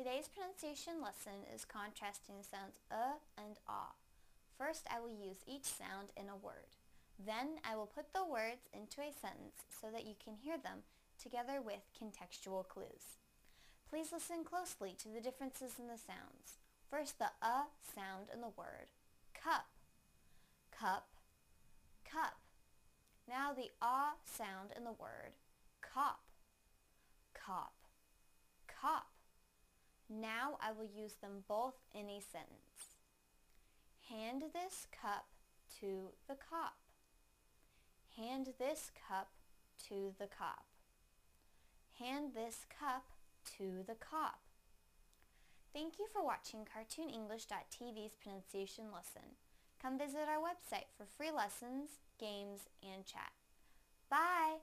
Today's pronunciation lesson is contrasting the sounds and ah. First, I will use each sound in a word. Then, I will put the words into a sentence so that you can hear them together with contextual clues. Please listen closely to the differences in the sounds. First, the sound in the word cup, cup, cup. Now the sound in the word cop, cop, cop. Now I will use them both in a sentence. Hand this cup to the cop. Hand this cup to the cop. Hand this cup to the cop. Thank you for watching CartoonEnglish.tv's pronunciation lesson. Come visit our website for free lessons, games, and chat. Bye!